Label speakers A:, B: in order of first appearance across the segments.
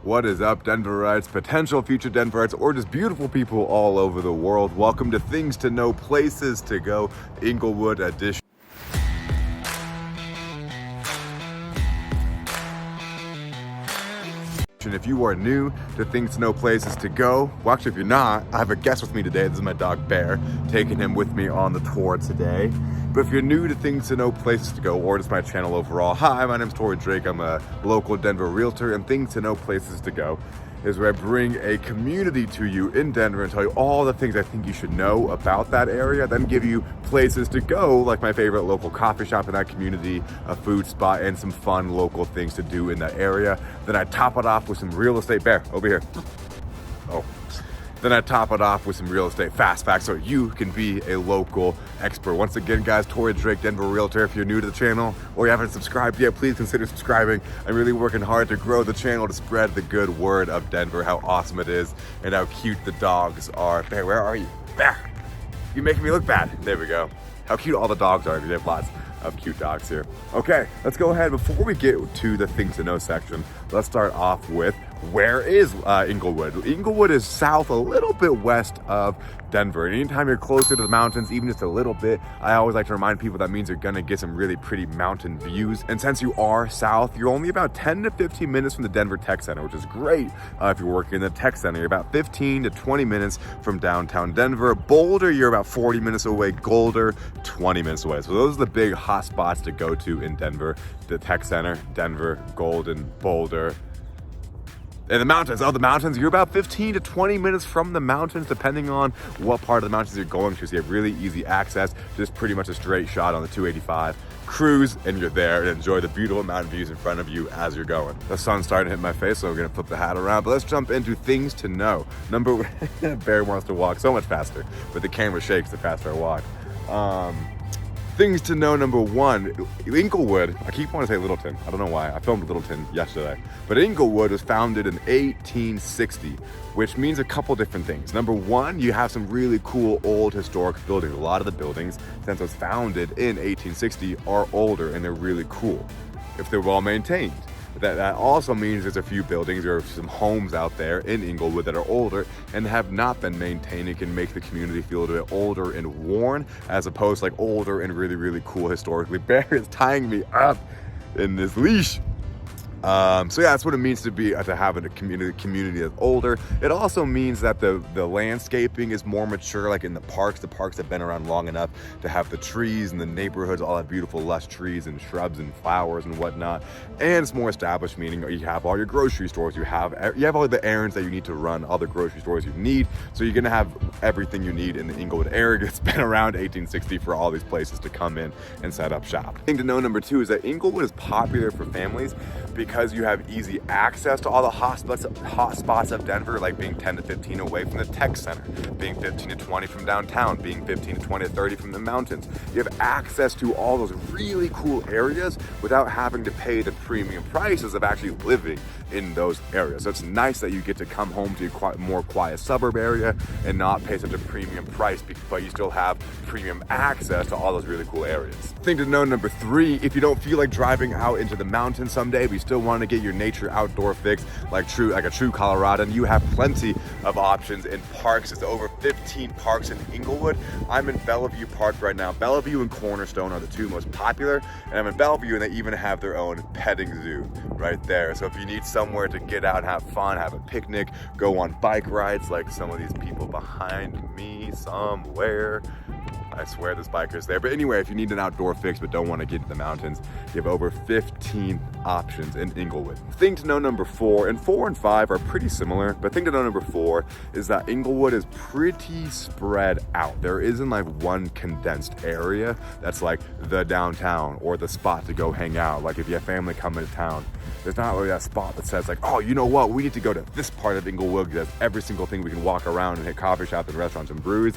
A: What is up, Denverites, potential future Denverites, or just beautiful people all over the world? Welcome to Things to Know, Places to Go, Inglewood edition. If you are new to Things to Know, Places to Go, well, actually, if you're not, I have a guest with me today. This is my dog, Bear, taking him with me on the tour today. But if you're new to Things to Know, Places to Go, or just my channel overall, hi, my name's Torrey Drake. I'm a local Denver realtor, and Things to Know, Places to Go is where I bring a community to you in Denver and tell you all the things I think you should know about that area, then give you places to go, like my favorite local coffee shop in that community, a food spot, and some fun local things to do in that area. Then I top it off with some real estate. Bear, over here. Oh. Then I top it off with some real estate fast facts so you can be a local expert. Once again, guys, Torrey Drake, Denver Realtor. If you're new to the channel or you haven't subscribed yet, please consider subscribing. I'm really working hard to grow the channel to spread the good word of Denver, how awesome it is, and how cute the dogs are. Bear, where are you? Bear, you're making me look bad. There we go. How cute all the dogs are. We have lots of cute dogs here. Okay, let's go ahead. Before we get to the Things to Know section, let's start off with, where is Inglewood? Inglewood is south, a little bit west of Denver. And anytime you're closer to the mountains, even just a little bit, I always like to remind people that means you're gonna get some really pretty mountain views. And since you are south, you're only about 10 to 15 minutes from the Denver Tech Center, which is great if you're working in the Tech Center. You're about 15 to 20 minutes from downtown Denver. Boulder, you're about 40 minutes away. Golder, 20 minutes away. So those are the big hot spots to go to in Denver. The Tech Center, Denver, Golden, Boulder. And the mountains, the mountains, you're about 15 to 20 minutes from the mountains, depending on what part of the mountains you're going to. So you have really easy access, just pretty much a straight shot on the 285. Cruise, and you're there, and enjoy the beautiful mountain views in front of you as you're going. The sun's starting to hit my face, so we're gonna flip the hat around, but let's jump into things to know. Bear wants to walk so much faster, but the camera shakes the faster I walk. Things to know, number one, Inglewood, I keep wanting to say Littleton, I don't know why, I filmed Littleton yesterday, but Inglewood was founded in 1860, which means a couple different things. Number one, you have some really cool old historic buildings. A lot of the buildings, since it was founded in 1860, are older and they're really cool if they're well maintained. That also means there's a few buildings or some homes out there in Inglewood that are older and have not been maintained. It can make the community feel a bit older and worn, as opposed to like older and really, really cool historically. Bear is tying me up in this leash. So yeah, that's what it means to have a community that's older. It also means that the landscaping is more mature, like in the parks. The parks have been around long enough to have the trees and the neighborhoods, all that beautiful lush trees and shrubs and flowers and whatnot. And it's more established, meaning you have all your grocery stores, you have all the errands that you need to run, all the grocery stores you need. So you're gonna have everything you need in the Inglewood area. It's been around 1860 for all these places to come in and set up shop. Thing to know, number two, is that Inglewood is popular for families because you have easy access to all the hot spots of Denver, like being 10 to 15 away from the Tech Center, being 15 to 20 from downtown, being 15 to 20 to 30 from the mountains. You have access to all those really cool areas without having to pay the premium prices of actually living in those areas. So it's nice that you get to come home to a more quiet suburb area and not pay such a premium price, but you still have premium access to all those really cool areas. Thing to know, number three, if you don't feel like driving out into the mountains someday, but you still want to get your nature outdoor fix like a true Coloradan, you have plenty of options in parks. There's over 15 parks in Inglewood. I'm in Bellevue Park right now. Bellevue and Cornerstone are the two most popular, and I'm in Bellevue, and they even have their own petting zoo right there. So if you need somewhere to get out and have fun, have a picnic, go on bike rides like some of these people behind me somewhere. I swear this biker's there. But anyway, if you need an outdoor fix but don't want to get to the mountains, you have over 15 options in Inglewood. Thing to know, number four, and 4 and 5 are pretty similar, but thing to know, number 4, is that Inglewood is pretty spread out. There isn't like one condensed area that's like the downtown or the spot to go hang out. Like if you have family coming to town, there's not really that spot that says like, oh, you know what, we need to go to this part of Inglewood because every single thing we can walk around and hit coffee shops and restaurants and breweries.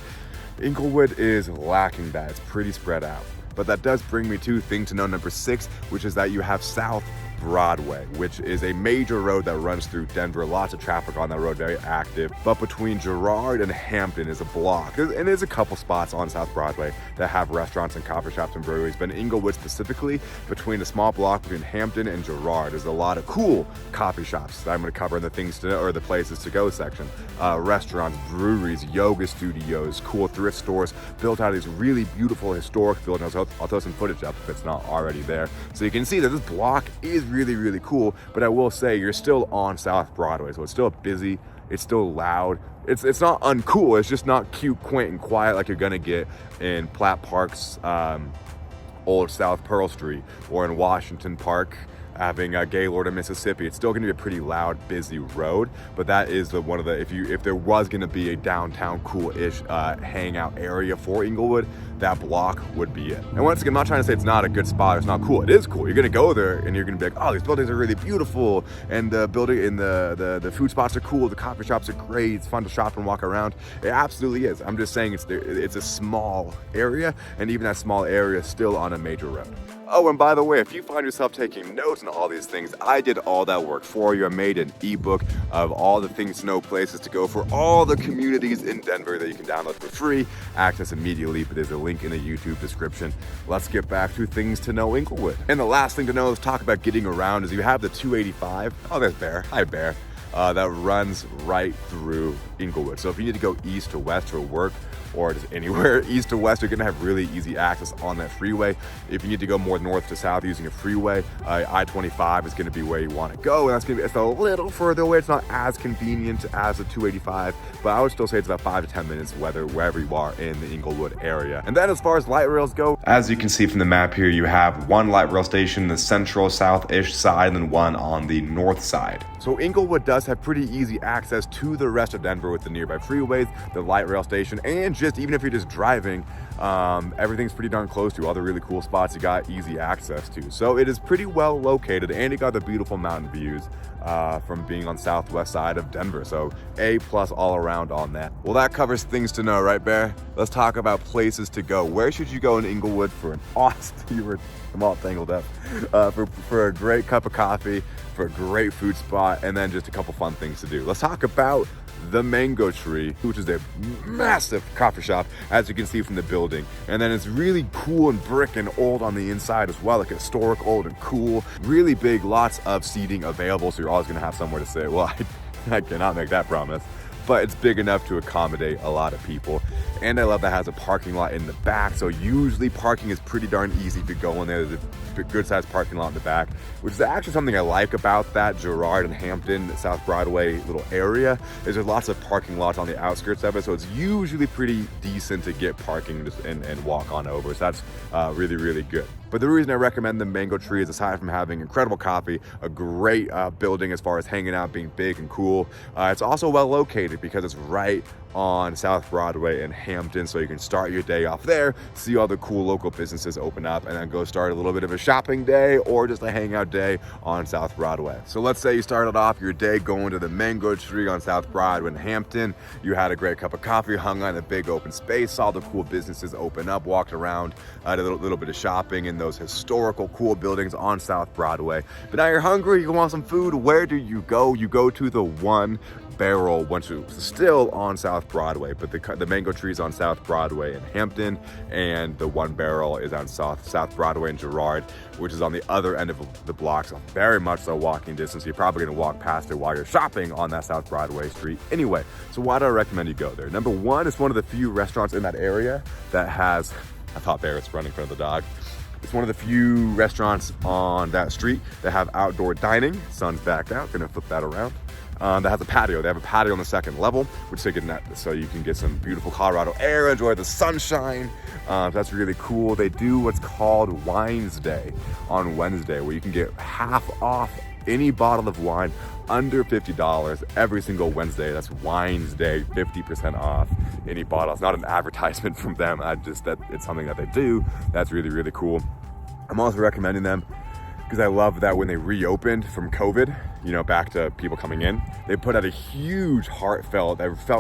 A: Inglewood is lacking that. It's pretty spread out. But that does bring me to thing to know, number 6, which is that you have south Broadway, which is a major road that runs through Denver. Lots of traffic on that road, very active. But between Girard and Hampton is a block. And there's a couple spots on South Broadway that have restaurants and coffee shops and breweries. But in Inglewood specifically, between the small block between Hampton and Girard, there's a lot of cool coffee shops that I'm going to cover in the things to know, or the places to go section. Restaurants, breweries, yoga studios, cool thrift stores built out of these really beautiful historic buildings. I'll throw some footage up if it's not already there, so you can see that this block is really, really cool. But I will say you're still on South Broadway, so it's still busy, it's still loud. It's not uncool, it's just not cute, quaint, and quiet like you're gonna get in Platt Park's old South Pearl Street, or in Washington Park having Gaylord in Mississippi. It's still going to be a pretty loud, busy road, but that is one of the, if there was going to be a downtown cool-ish hangout area for Inglewood, that block would be it. And once again, I'm not trying to say it's not a good spot, it's not cool. It is cool. You're going to go there and you're going to be like, oh, these buildings are really beautiful, and the building and the food spots are cool, the coffee shops are great, it's fun to shop and walk around. It absolutely is. I'm just saying it's a small area, and even that small area is still on a major road. Oh, and by the way, if you find yourself taking notes on all these things, I did all that work for you. I made an ebook of all the things to know, places to go for all the communities in Denver that you can download for free, access immediately, but there's a link in the YouTube description. Let's get back to things to know Inglewood. And the last thing to know, let's talk about getting around, is you have the 285. Oh, there's Bear. Hi, Bear. That runs right through Inglewood. So if you need to go east to west for work, or just anywhere east to west, you're gonna have really easy access on that freeway. If you need to go more north to south using a freeway, I-25 is gonna be where you wanna go, and it's a little further away. It's not as convenient as the 285, but I would still say it's about 5 to 10 minutes wherever you are in the Inglewood area. And then as far as light rails go, as you can see from the map here, you have one light rail station in the central south-ish side, and then one on the north side. So Inglewood does have pretty easy access to the rest of Denver with the nearby freeways, the light rail station, and just even if you're just driving, everything's pretty darn close to all the really cool spots you got easy access to. So it is pretty well located, and you got the beautiful mountain views from being on southwest side of Denver. So A+ all around on that. Well, that covers things to know, right, Bear? Let's talk about places to go. Where should you go in Inglewood for an awesome, I'm all tangled up, for a great cup of coffee, for a great food spot, and then just a couple fun things to do. Let's talk about the Mango Tree, which is a massive coffee shop, as you can see from the building. And then it's really cool and brick and old on the inside as well, like historic, old and cool. Really big, lots of seating available, so you're always gonna have somewhere to sit. Well, I cannot make that promise, but it's big enough to accommodate a lot of people. And I love that it has a parking lot in the back, so usually parking is pretty darn easy to go in there. There's a good sized parking lot in the back, which is actually something I like about that Girard and Hampton, South Broadway little area, is there's lots of parking lots on the outskirts of it, so it's usually pretty decent to get parking and walk on over, so that's really, really good. But the reason I recommend the Mango Tree is, aside from having incredible coffee, a great building as far as hanging out, being big and cool, it's also well located because it's right on South Broadway in Hampton, so you can start your day off there, see all the cool local businesses open up, and then go start a little bit of a shopping day or just a hangout day on South Broadway. So let's say you started off your day going to the Mango Tree on South Broadway in Hampton. You had a great cup of coffee, hung on a big open space, saw the cool businesses open up, walked around, did a little bit of shopping in those historical cool buildings on South Broadway. But now you're hungry, you want some food, where do you go? You go to the One Barrel, which is still on South Broadway, but the Mango Tree is on South Broadway in Hampton, and the One Barrel is on South Broadway in Girard, which is on the other end of the block, so very much so walking distance. You're probably gonna walk past it while you're shopping on that South Broadway street anyway. So why do I recommend you go there? Number one, it's one of the few restaurants in that area that has, I thought Barrett's running in front of the dog. It's one of the few restaurants on that street that have outdoor dining. Sun's back out, gonna flip that around. That has a patio. They have a patio on the second level, which they can, so you can get some beautiful Colorado air, enjoy the sunshine. That's really cool. They do what's called Wines Day on Wednesday, where you can get half off any bottle of wine under $50 every single Wednesday. That's Wines Day, 50% off any bottle. It's not an advertisement from them. That it's something that they do. That's really, really cool. I'm also recommending them because I love that when they reopened from COVID, you know, back to people coming in, they put out a huge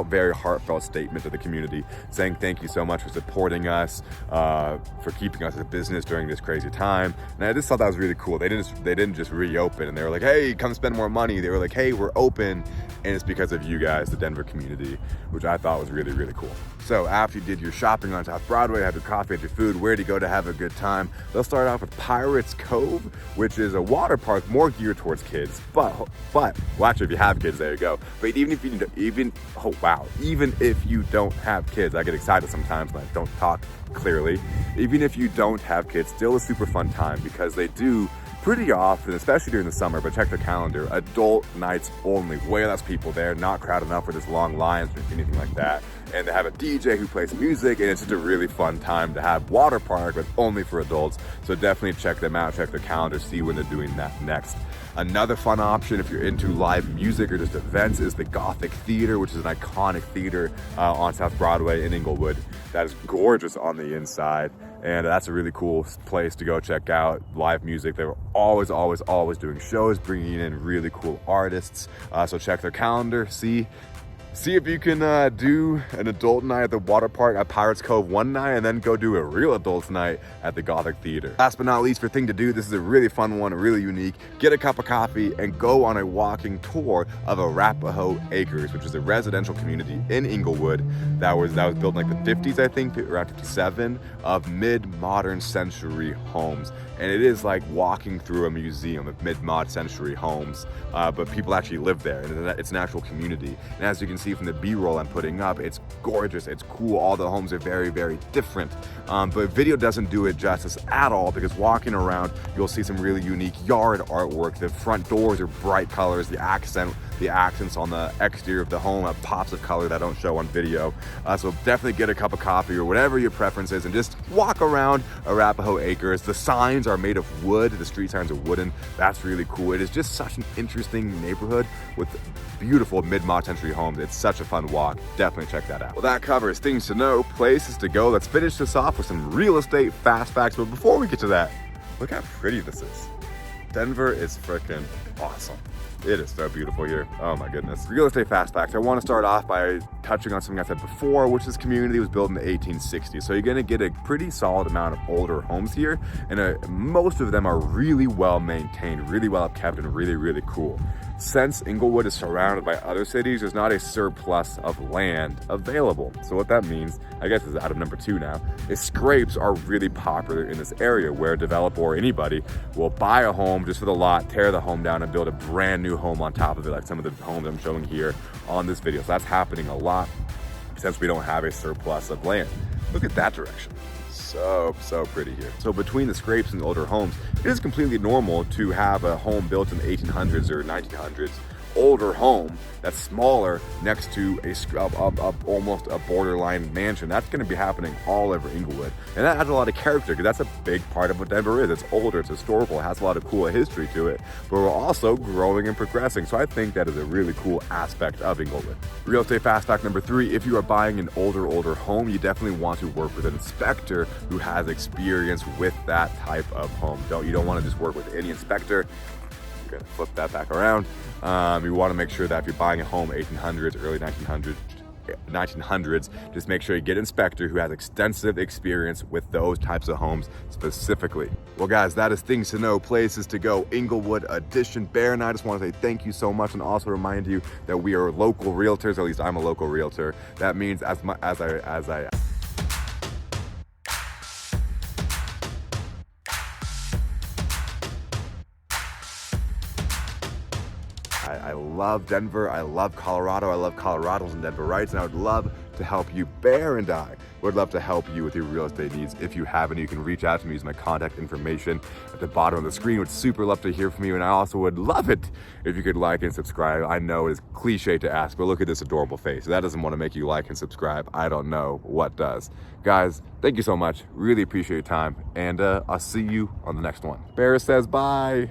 A: very heartfelt statement to the community saying thank you so much for supporting us, for keeping us a business during this crazy time. And I just thought that was really cool. They didn't just reopen and they were like, hey, come spend more money. They were like, hey, we're open, and it's because of you guys, the Denver community, which I thought was really, really cool. So after you did your shopping on South Broadway, had your coffee, had your food, where to go to have a good time, they'll start off with Pirates Cove, which is a water park more geared towards kids. But well, actually, if you have kids, there you go. But even if you don't have kids, I get excited sometimes when I don't talk clearly. Even if you don't have kids, still a super fun time because they do pretty often, especially during the summer, but check their calendar, adult nights only, way less people there, not crowded enough for this long lines or anything like that. And they have a DJ who plays music, and it's just a really fun time to have water park, but only for adults. So definitely check them out, check their calendar, see when they're doing that next. Another fun option if you're into live music or just events is the Gothic Theater, which is an iconic theater on South Broadway in Englewood. That is gorgeous on the inside, and that's a really cool place to go check out live music. They're always doing shows, bringing in really cool artists. So check their calendar, see if you can do an adult night at the water park at Pirates Cove one night and then go do a real adults night at the Gothic Theater. Last but not least, for thing to do, this is a really fun one, really unique. Get a cup of coffee and go on a walking tour of Arapahoe Acres, which is a residential community in Inglewood that was built in like the 50s, I think, around 57, of mid-modern century homes. And it is like walking through a museum of mid-mod century homes, but people actually live there, and it's an actual community. And as you can see from the B-roll I'm putting up, it's gorgeous, it's cool, all the homes are very, very different. But video doesn't do it justice at all, because walking around, you'll see some really unique yard artwork. The front doors are bright colors, the accents on the exterior of the home have pops of color that don't show on video. So definitely get a cup of coffee or whatever your preference is and just walk around Arapahoe Acres. The signs are made of wood, the street signs are wooden. That's really cool. It is just such an interesting neighborhood with beautiful mid-mod century homes. It's such a fun walk. Definitely check that out. Well, that covers things to know, places to go. Let's finish this off with some real estate fast facts. But before we get to that, look how pretty this is. Denver is freaking awesome. It is so beautiful here. Oh my goodness. Real estate fast facts. I want to start off by touching on something I said before, which this community was built in the 1860s. So you're going to get a pretty solid amount of older homes here, and most of them are really well maintained, really well kept, and really, really cool. Since Inglewood is surrounded by other cities, there's not a surplus of land available. So what that means, I guess is out of number 2 now, is scrapes are really popular in this area, where a developer or anybody will buy a home just for the lot, tear the home down, and build a brand new home on top of it, like some of the homes I'm showing here on this video. So that's happening a lot since we don't have a surplus of land. Look at that direction. So pretty here. So between the scrapes and the older homes, it is completely normal to have a home built in the 1800s or 1900s, older home that's smaller next to almost a borderline mansion. That's going to be happening all over Inglewood, and that adds a lot of character, because that's a big part of what Denver is. It's older, it's historical, it has a lot of cool history to it, but we're also growing and progressing. So I think that is a really cool aspect of Inglewood. Real estate fast fact number 3, if you are buying an older home, you definitely want to work with an inspector who has experience with that type of home. You don't want to just work with any inspector. I'm gonna flip that back around. You want to make sure that if you're buying a home 1800s, early 1900s, just make sure you get an inspector who has extensive experience with those types of homes specifically. Well guys, that is things to know, places to go, Inglewood edition. Bear and I just want to say thank you so much, and also remind you that we are local realtors. At least I'm a local realtor. That means as I love Denver, I love Colorado, I love Colorados and Denverites, and I would love to help you. Bear and I would love to help you with your real estate needs. If you have any, you can reach out to me, use my contact information at the bottom of the screen. Would super love to hear from you, and I also would love it if you could like and subscribe. I know it is cliche to ask, but look at this adorable face. If that doesn't want to make you like and subscribe, I don't know what does. Guys, thank you so much. Really appreciate your time, and I'll see you on the next one. Bear says bye.